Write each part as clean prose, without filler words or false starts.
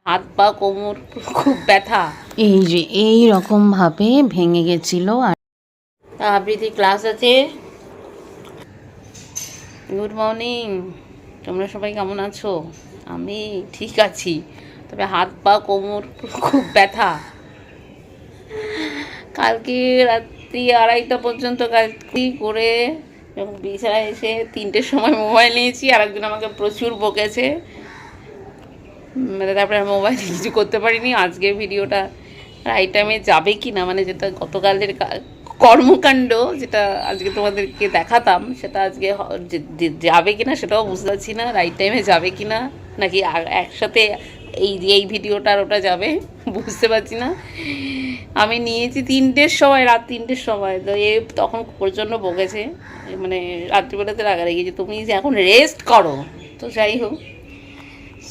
হাত পা কোমর খুব ব্যথা, এই যে এই রকম ভাবে ভেঙে গেছিল। আর আবৃত্তি ক্লাস আছে। গুড মর্নিং, তোমরা সবাই কেমন আছো? আমি ঠিক আছি, তবে হাত পা কোমর খুব ব্যথা। কালকে রাত্রি 2:30টা পর্যন্ত কাজটি করে এবং বিছানায় এসে 3টের সময় মোবাইল নিয়েছি। আর একজন আমাকে প্রচুর বকেছে, তারপরে আর মোবাইল কিছু করতে পারিনি। আজকে ভিডিওটা রাইট টাইমে যাবে কি না, মানে যেটা গতকালের কর্মকাণ্ড যেটা আজকে তোমাদেরকে দেখাতাম, সেটা আজকে যাবে কি না সেটাও বুঝতে পারছি না। রাইট টাইমে যাবে কি না, নাকি একসাথে এই ভিডিওটা আর ওটা যাবে বুঝতে পারছি না। আমি নিয়েছি 3টের সময়, রাত 3টের সময়। তো তখন প্রচণ্ড বকেছে, মানে রাত্রিবেলাতে রাগারাগি গিয়েছে, তুমি যে এখন রেস্ট করো। তো যাই হোক,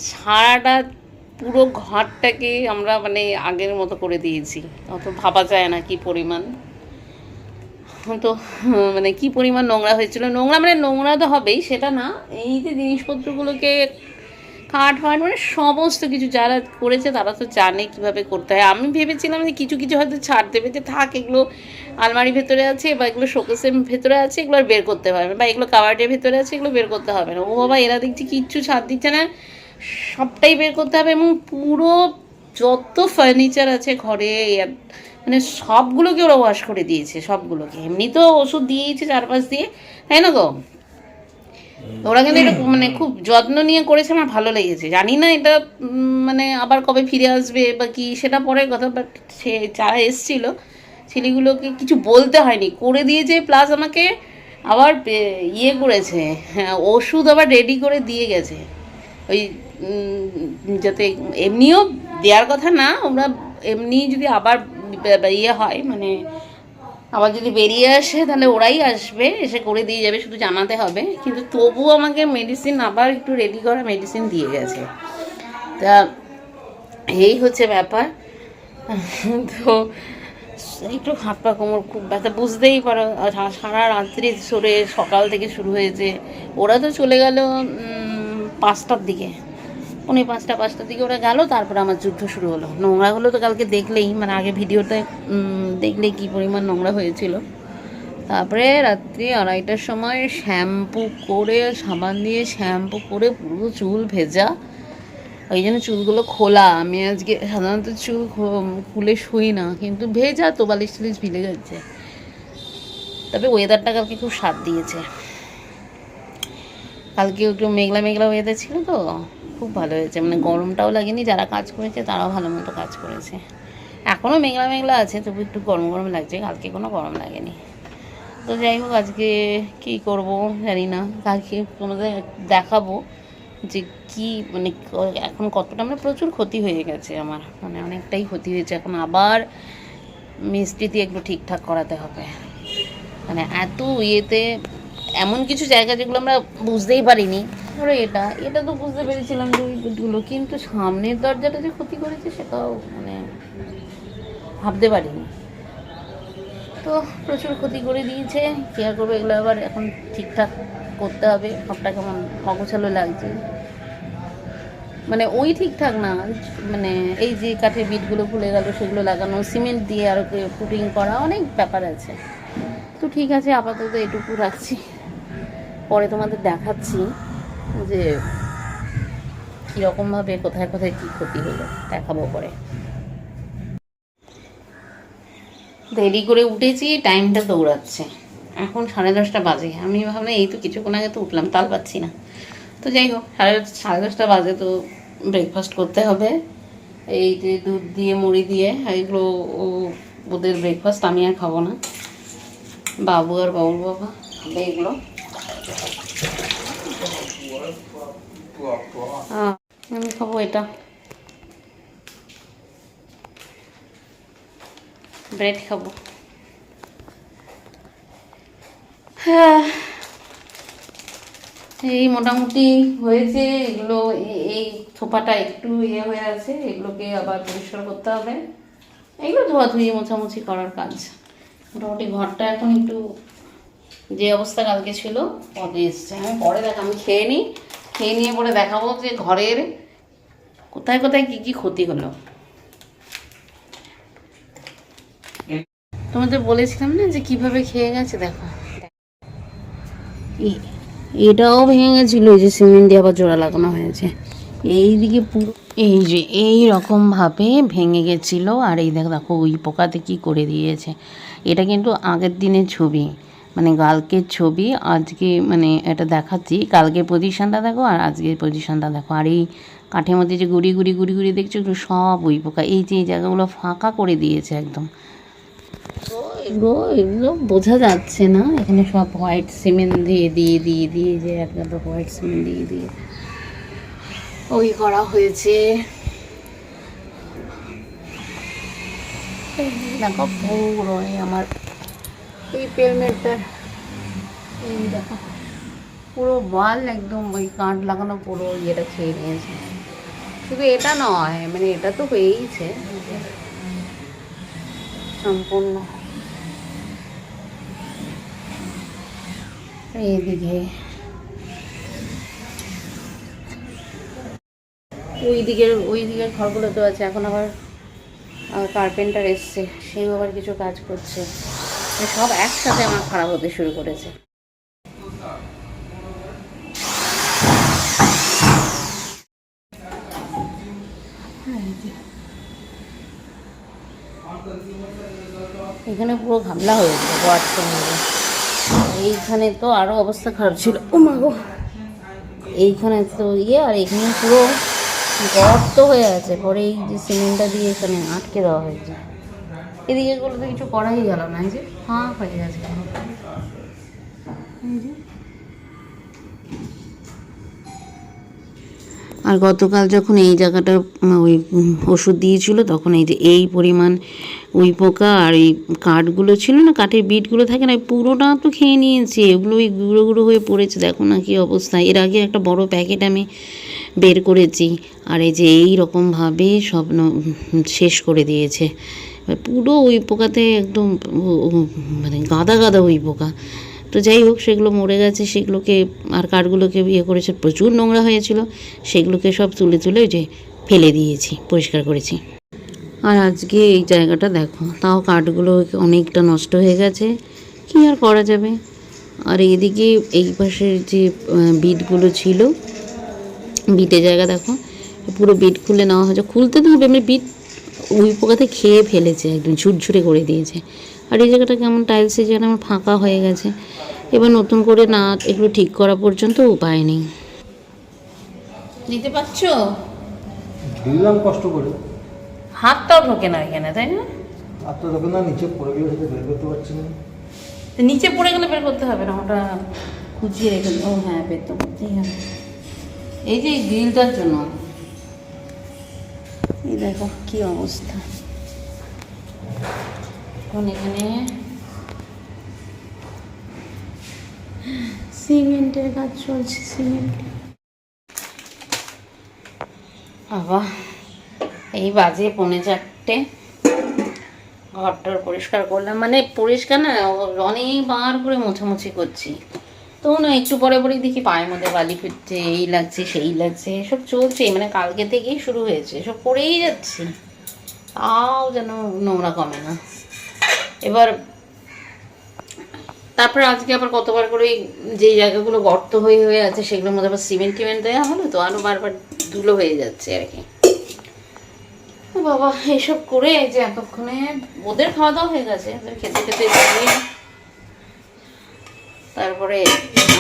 সারাটা পুরো ঘরটাকে আমরা মানে আগের মতো করে দিয়েছি। অত ভাবা যায় না কি পরিমাণ, তো মানে কি পরিমাণ নোংরা হয়েছিল। নোংরা মানে নোংরা তো হবেই, সেটা না, এই যে জিনিসপত্রগুলোকে কাঠ ফাট মানে সমস্ত কিছু যারা করেছে তারা তো জানে কীভাবে করতে হয়। আমি ভেবেছিলাম যে কিছু কিছু হয়তো ছাড় দেবে, যে থাক এগুলো আলমারির ভেতরে আছে বা এগুলো শোকেসের ভেতরে আছে, এগুলো আর বের করতে পারবে, বা এগুলো কাবার্ডের ভেতরে আছে, এগুলো বের করতে হবে না। ও বাবা, এরা দেখছি কিচ্ছু ছাড় দিচ্ছে না, সবটাই বের করতে হবে। এবং পুরো যত ফার্নিচার আছে ঘরে, মানে সবগুলোকে ওরা ওয়াশ করে দিয়েছে, সবগুলোকে। এমনি তো ওষুধ দিয়েছে 4-5 দিয়ে, তাই না গো? ওরা কিন্তু এটা মানে খুব যত্ন নিয়ে করেছে, আমার ভালো লেগেছে। জানি না এটা মানে আবার কবে ফিরে আসবে বা কি, সেটা পরের কথা। বাট সে যারা এসছিল ছেলেগুলোকে কিছু বলতে হয়নি, করে দিয়েছে। প্লাস আমাকে আবার ইয়ে করেছে, হ্যাঁ, ওষুধ আবার রেডি করে দিয়ে গেছে, ওই যাতে এমনিও দেওয়ার কথা না, ওরা এমনি যদি আবার ইয়ে হয়, মানে আবার যদি বেরিয়ে আসে তাহলে ওরাই আসবে, এসে করে দিয়ে যাবে, শুধু জানাতে হবে। কিন্তু তবুও আমাকে মেডিসিন আবার একটু রেডি করা মেডিসিন দিয়ে গেছে। তা এই হচ্ছে ব্যাপার। তো একটু হাত পা কোমর খুব ব্যথা, বুঝতেই পারো। সারা রাত্রি সরে সকাল থেকে শুরু হয়েছে। ওরা তো চলে গেল 5টার দিকে, 5:45-5টার দিকে ওরা গেল। তারপরে আমার যুদ্ধ শুরু হলো। নোংরাগুলো তো কালকে দেখলেই, মানে আগে ভিডিওতে দেখলেই কী পরিমাণ নোংরা হয়েছিল। তারপরে রাত্রি 2:30টার সময় শ্যাম্পু করে, সাবান দিয়ে শ্যাম্পু করে পুরো চুল ভেজা, ওই জন্য চুলগুলো খোলা। আমি আজকে সাধারণত চুল খুলে শুই না, কিন্তু ভেজা তো, বালিশ টালিশ ভিজে যাচ্ছে। তবে ওয়েদারটা কালকে খুব স্বাদ দিয়েছে। কালকে একটু মেঘলা মেঘলা ওয়েদার ছিল তো, খুব ভালো হয়েছে। মানে গরমটাও লাগেনি, যারা কাজ করেছে তারাও ভালো মতো কাজ করেছে। এখনও মেঘলা মেঘলা আছে, তবু একটু গরম গরম লাগছে। কালকে কোনো গরম লাগেনি। তো যাই হোক, আজকে কী করব জানি না। কালকে তোমাদের দেখাবো যে কি মানে এখন কতটা, মানে প্রচুর ক্ষতি হয়ে গেছে আমার, মানে অনেকটাই ক্ষতি হয়েছে। এখন আবার মিস্ত্রি দিয়ে একটু ঠিকঠাক করাতে হবে। মানে এত ইয়েতে এমন কিছু জায়গা যেগুলো আমরা বুঝতেই পারিনি। ধরো এটা তো বুঝতে পেরেছিলাম যে ওই গুলো, কিন্তু সামনের দরজাটা যে ক্ষতি করেছে সেটাও মানে ভাবতে পারিনি। তো প্রচুর ক্ষতি করে দিয়েছে, কেয়ার করবো এগুলো আবার এখন ঠিকঠাক করতে হবে। সবটা কেমন অগোছালো লাগছে, মানে ওই ঠিকঠাক না, মানে এই যে কাঠের বিটগুলো খুলে গেল সেগুলো লাগানো, সিমেন্ট দিয়ে আরও পুটিং করা, অনেক ব্যাপার আছে। তো ঠিক আছে, আপাতত এটুকু রাখছি, পরে তোমাদের দেখাচ্ছি যে কীরকমভাবে কোথায় কোথায় কী ক্ষতি হলো, দেখাবো পরে। দেরি করে উঠেছি, টাইমটা দৌড়াচ্ছে। এখন 10:30 বাজে। আমি ভাবলাম এই তো কিছুক্ষণ আগে তো উঠলাম, তাল পাচ্ছি না। তো যাই হোক, 10:30 বাজে, তো ব্রেকফাস্ট করতে হবে। এই যে দুধ দিয়ে মুড়ি দিয়ে, এইগুলো ওদের ব্রেকফাস্ট। আমি আর খাবো না, বাবু আর বাবুর বাবা খাবে এগুলো। আমি খাবো এটা, ব্রেড খাবো। হ্যাঁ, এই মোটামুটি হয়েছে। এগুলো এই থোপাটা একটু ইয়ে হয়ে আছে, এগুলোকে আবার পরিষ্কার করতে হবে। এগুলো ধোয়াধুয়ি মোছামুছি করার কাজ। মোটামুটি ঘরটা এখন একটু যে অবস্থা কালকে ছিল পদে এসছে। আমি পরে আমি খেয়ে নিই, খেয়ে নিয়ে পরে দেখাবো যে ঘরের কোথায় কোথায় কি কি ক্ষতি হলো। তোমাদের বলেছিলাম না যে কিভাবে খেয়ে গেছে, দেখো এটাও ভেঙে গেছিল, এই যে সিমেন্ট দিয়ে আবার জোড়া লাগানো হয়েছে। এইদিকে পুরো এই যে এই রকমভাবে ভেঙে গেছিলো। আর এই দেখো দেখো ওই পোকাতে কি করে দিয়েছে। এটা কিন্তু আগের দিনের ছবি, মানে কালকের ছবি। আজকে মানে এটা দেখাচ্ছি, কালকের পজিশানটা দেখো আর আজকের পজিশানটা দেখো। আর এই কাঠের মধ্যে যে গুড়ি গুড়ি গুড়ি গুড়ি দেখছো, এগুলো সব ওই পোকা। এই যে এই জায়গাগুলো ফাঁকা করে দিয়েছে একদম। এগুলো বোঝা যাচ্ছে না, এখানে সব হোয়াইট সিমেন্ট দিয়ে দিয়ে দিয়ে দিয়ে যে একদম হোয়াইট সিমেন্ট দিয়ে দিয়ে ওই করা হয়েছে। দেখো পুরো আমার এই পেলমেটটার এই দেখো পুরো ওয়াল একদম ওই কাঠ লাগানো পুরো ইয়েটা খেয়ে নিয়েছে। শুধু এটা নয়, মানে এটা তো হয়েইছে সম্পূর্ণ। এইদিকে ওই দিকের ঘরগুলো তো আছে। এখন আবার কার্পেন্টার এসছে, সেও আবার কিছু কাজ করছে। সব একসাথে আমার খারাপ হতে শুরু করেছে। এখানে পুরো ঘামলা হয়েছে ওয়াশরুমে। এইখানে তো আরও অবস্থা খারাপ ছিল। ও মা গো, এইখানে তো ইয়ে, আর এখানে পুরো গর্ত হয়ে আছে। পরে এই যে সিমেন্টটা দিয়ে এখানে আটকে দেওয়া হয়েছে। এদিকে গুলো তো কিছু করাই গেল না, এই যে ফাঁক হয়ে গেছে। আর গতকাল যখন এই জায়গাটা ওই ওষুধ দিয়েছিল, তখন এই যে এই পরিমাণ ওই পোকা আর এই কাঠগুলো ছিল না, কাঠের বিটগুলো থাকে না, পুরোটা তো খেয়ে নিয়েছে। এগুলো ওই গুঁড়ো গুঁড়ো হয়ে পড়েছে, দেখো না কি অবস্থা। এর আগে একটা বড় প্যাকেট আমি বের করেছি, আর এই যে এই রকমভাবে সব শেষ করে দিয়েছে পুরো। ওই পোকাতে একদম মানে গাদা গাদা ওই পোকা। তো যাই হোক, সেগুলো মরে গেছে। সেগুলোকে আর কাঠগুলোকে ইয়ে করেছে, প্রচুর নোংরা হয়েছিল, সেগুলোকে সব তুলে তুলে যে ফেলে দিয়েছি, পরিষ্কার করেছি। আর আজকে এই জায়গাটা দেখো, তাও কাঠগুলো অনেকটা নষ্ট হয়ে গেছে, কী আর করা যাবে। আর এইদিকে এই পাশের যে বিটগুলো ছিল, বিটের জায়গা দেখো, পুরো বিট খুলে নেওয়া হয়েছে। খুলতে না হবে, এমনি বিট ওই পোকাতে খেয়ে ফেলেছে, একদম ঝুরঝুরে করে দিয়েছে। আর এই জায়গাটা কেমন টাইলসের যেন আমার ফাঁকা হয়ে গেছে। এবার নতুন করে না এগুলো ঠিক করা পর্যন্ত উপায় নেই। নিতে পারছো? দিলাম কষ্ট করে, হাতটাও ঢোকে না এখানে, তাই না? হাতটা ঢোকে না, নিচে পড়ে গেলে সেটা বের করতে পারছি না। নিচে পড়ে গেলে বের করতে হবে না, ওটা খুঁজিয়ে রেখে। ও হ্যাঁ, বের তো করতেই হবে। এই যে এই গ্রিলটার জন্য, এই দেখো কি অবস্থা। এখন এখানে সিমেন্টের কাজ চলছে, সিমেন্ট। বাবা, এই বাজে 3:45, ঘরটার পরিষ্কার করলাম, মানে পরিষ্কার না, অনেকবার করে মোছামুছি করছি। তো না একটু পরে পরেই দেখি পায়ের মধ্যে বালি ফিরছে, এই লাগছে সেই লাগছে, এসব চলছে। মানে কালকে থেকেই শুরু হয়েছে, এসব করেই যাচ্ছি, তাও যেন নোংরা কমে না। এবার তারপরে আজকে আবার কতবার করে যে জায়গাগুলো গর্ত হয়ে হয়ে আছে, সেগুলোর মধ্যে আবার সিমেন্ট টিমেন্ট দেওয়া হলো, তো আরও বারবার ধুলো হয়ে যাচ্ছে আর কি। বাবা, এইসব করে যে এতক্ষণে ওদের খাওয়া দাওয়া হয়ে গেছে, ওদের খেতে খেতে দিয়ে তারপরে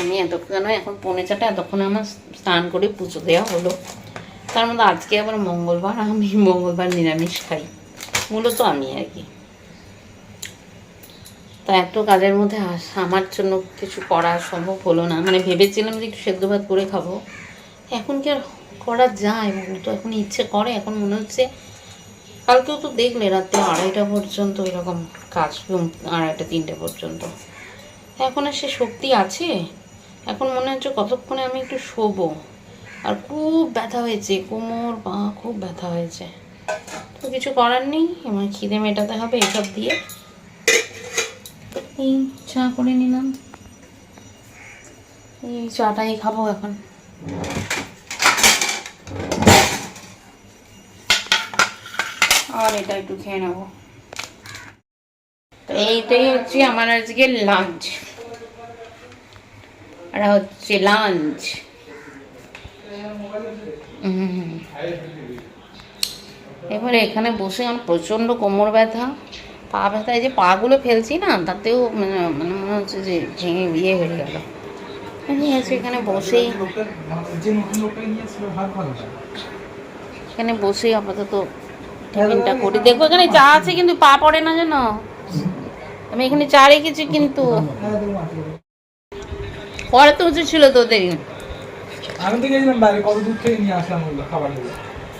আমি এতক্ষণ, এখন 3:45, এতক্ষণে আমার স্নান করে পুজো দেওয়া হলো। তার মধ্যে আজকে আবার মঙ্গলবার, আমি মঙ্গলবার নিরামিষ খাই মূলত আমি আর কি। তা এত কাজের মধ্যে আমার জন্য কিছু করা সম্ভব হলো না। মানে ভেবেছিলাম যে একটু সেদ্ধ ভাত করে খাবো, এখন কি আর করা যায় বলো তো? এখন ইচ্ছে করে, এখন মনে হচ্ছে, কালকেও তো দেখলে রাত্রে 2:30 পর্যন্ত এরকম কাজ, 2:30 3টে পর্যন্ত। এখন আর সে শক্তি আছে? এখন মনে হচ্ছে কতক্ষণে আমি একটু শোবো। আর খুব ব্যথা হয়েছে, কোমর পা খুব ব্যথা হয়েছে। তো কিছু করার নেই, আমার খিদে মেটাতে হবে এসব দিয়ে। এই চা করে নিলাম, এই চাটাই খাবো এখন। আর এটা একটু খেয়ে নেবো। তো এইটাই হচ্ছে আমার আজকে লাঞ্চ। আর হচ্ছে লাঞ্চ। এবারে এখানে বসে আমার প্রচণ্ড কোমর ব্যথা, পা ব্যথা। এই যে পাগুলো ফেলছি না, তাতেও মানে মানে মনে হচ্ছে যে ভেঙে বিয়ে হয়ে গেল। ঠিক আছে, এখানে বসেই এখানে বসেই আপাতত টিফিনটা করি। দেখবো এখানে চা আছে, কিন্তু পা পড়ে না যেন। আমি এখানে চা রেখেছি, কিন্তু পরে তো উচিত ছিল তোদের। আমি তো গেছিলাম বাইরে, কত দূর থেকে নিয়ে আসলাম ওগুলো খাবারগুলো।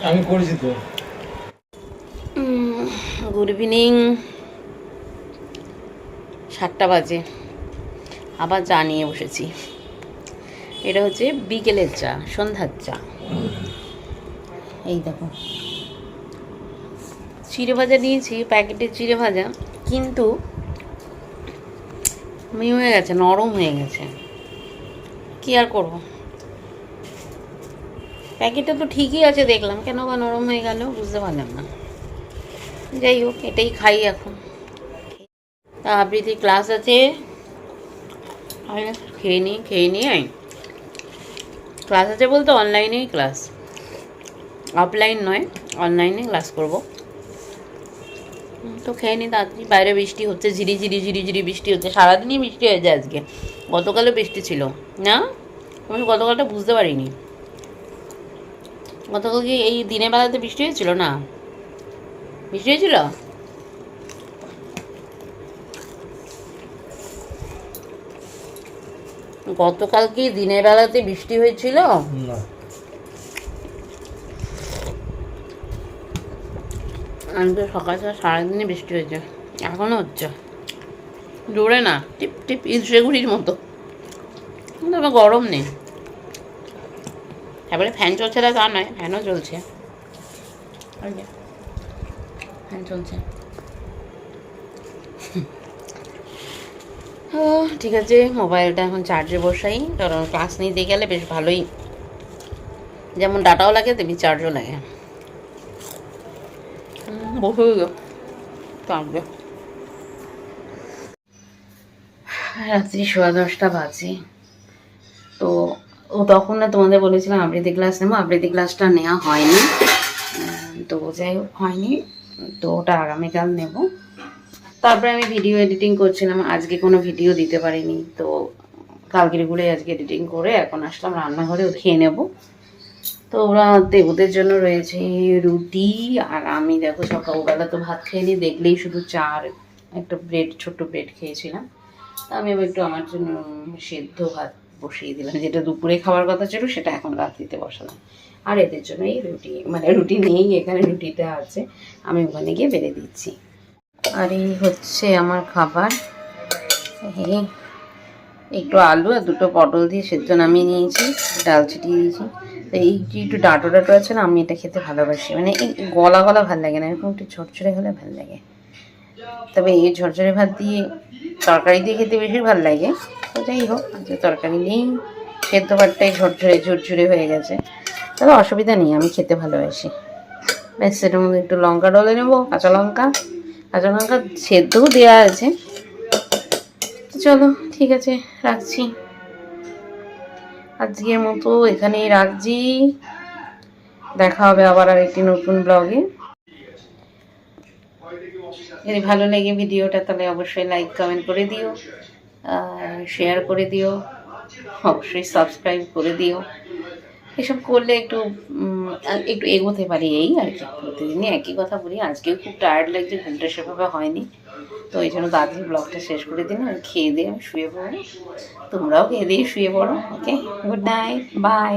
আমি করেছি তো। গুড ইভিনিং, 7টা বাজে, আবার চা নিয়ে বসেছি। এটা হচ্ছে বিকেলের চা, সন্ধ্যার চা। এই দেখো, চিড়ে ভাজা নিয়েছি, প্যাকেটের চিড়ে ভাজা, কিন্তু হয়ে গেছে, নরম হয়ে গেছে। কি আর করব, প্যাকেটটা তো ঠিকই আছে দেখলাম, কেন বা নরম হয়ে গেল বুঝতে পারলাম না। যাই হোক, এটাই খাই এখন। তা আবৃত্তি ক্লাস আছে, খেয়ে নিই আই। ক্লাস আছে বলতে অনলাইনেই ক্লাস, অফলাইন নয়, অনলাইনে ক্লাস করব। তো খেয়ে নিই তাড়াতাড়ি। বাইরে বৃষ্টি হচ্ছে, ঝিরি বৃষ্টি হচ্ছে, সারাদিনই বৃষ্টি হয়ে যায় আজকে। গতকালও বৃষ্টি ছিল না, আমি গতকালটা বুঝতে পারিনি। গতকাল কি এই দিনের বেলাতে বৃষ্টি হয়েছিল? না, বৃষ্টি হয়েছিল? গতকাল কি দিনের বেলাতে বৃষ্টি হয়েছিল? না, আজকে সকাল সারাদিনই বৃষ্টি হয়েছে, এখনো হচ্ছে, জোরে না, টিপ টিপ ইঁদুরেগুড়ির মতো, কিন্তু আমার গরম নেই। তারপরে ফ্যান চলছে না তা নয়, ফ্যানও চলছে, ফ্যান চলছে। ঠিক আছে, মোবাইলটা এখন চার্জে বসাই, কারণ ক্লাস নিতে গেলে বেশ ভালোই, যেমন ডাটাও লাগে তেমনি চার্জও লাগে। বসে থাকবে। রাত্রি 10:15 বাজে। তো তখন না তোমাদের বলেছিলাম আবৃত্তি ক্লাস নেবো, আবৃত্তি ক্লাসটা নেওয়া হয়নি। তো যাই হোক হয়নি, তো ওটা আগামীকাল নেব। তারপরে আমি ভিডিও এডিটিং করছিলাম, আজকে কোনো ভিডিও দিতে পারিনি। তো কালকেরগুলোই আজকে এডিটিং করে এখন আসলাম রান্নাঘরে, খেয়ে নেব। তো ওদের জন্য রয়েছে রুটি, আর আমি দেখো সকালবেলা তো ভাত খাইনি, দেখলেই শুধু চা আর একটা ব্রেড, ছোট্ট ব্রেড খেয়েছিলাম। আমি আবার একটু আমার জন্য সেদ্ধ ভাত বসিয়ে দিলাম, যেটা দুপুরে খাওয়ার কথা ছিল সেটা এখন রাত্রিতে বসালাম। আর এদের জন্য এই রুটি, মানে রুটি নেই এখানে, রুটিটা আছে, আমি ওখানে গিয়ে বেড়ে দিচ্ছি। আর এই হচ্ছে আমার খাবার, একটু আলু আর দুটো পটল দিয়ে সেদ্ধ নামিয়ে নিয়েছি, ডাল ছিটিয়ে দিয়েছি। তো এই যে একটু ডাঁটো আছে না, আমি এটা খেতে ভালোবাসি, মানে এই গলা ভালো লাগে না, এরকম একটু ঝরঝরে হলে ভালো লাগে। তবে এই ঝরঝরে ভাত দিয়ে তরকারি দিয়ে খেতে বেশি ভালো লাগে। তো যাই হোক, আজকে তরকারি নেই, সেদ্ধ ভাতটাই ঝরঝরে হয়ে গেছে, তবে অসুবিধা নেই, আমি খেতে ভালোবাসি। ব্যাস, সেটার মধ্যে একটু লঙ্কা ডলে নেবো, কাঁচা লঙ্কা সেদ্ধও দেওয়া আছে। চলো ঠিক আছে, রাখছি, আজকের মতো এখানেই রাখছি। দেখা হবে আবার আর একটি নতুন ব্লগে। যদি ভালো লাগে ভিডিওটা তাহলে অবশ্যই লাইক কমেন্ট করে দিও, শেয়ার করে দিও, অবশ্যই সাবস্ক্রাইব করে দিও। এসব করলে একটু এগোতে পারি, এই আর কি। প্রতিদিনই একই কথা বলি, আজকেও খুব টায়ার্ড লাগছে, ঘুমটা সেভাবে হয়নি, তো এই জন্য তাড়াতাড়ি ব্লগটা শেষ করে দিন। আর খেয়ে দিয়ে আমি শুয়ে পড়ো, তোমরাও খেয়ে দিয়ে শুয়ে পড়ো। ওকে, গুড নাইট, বাই।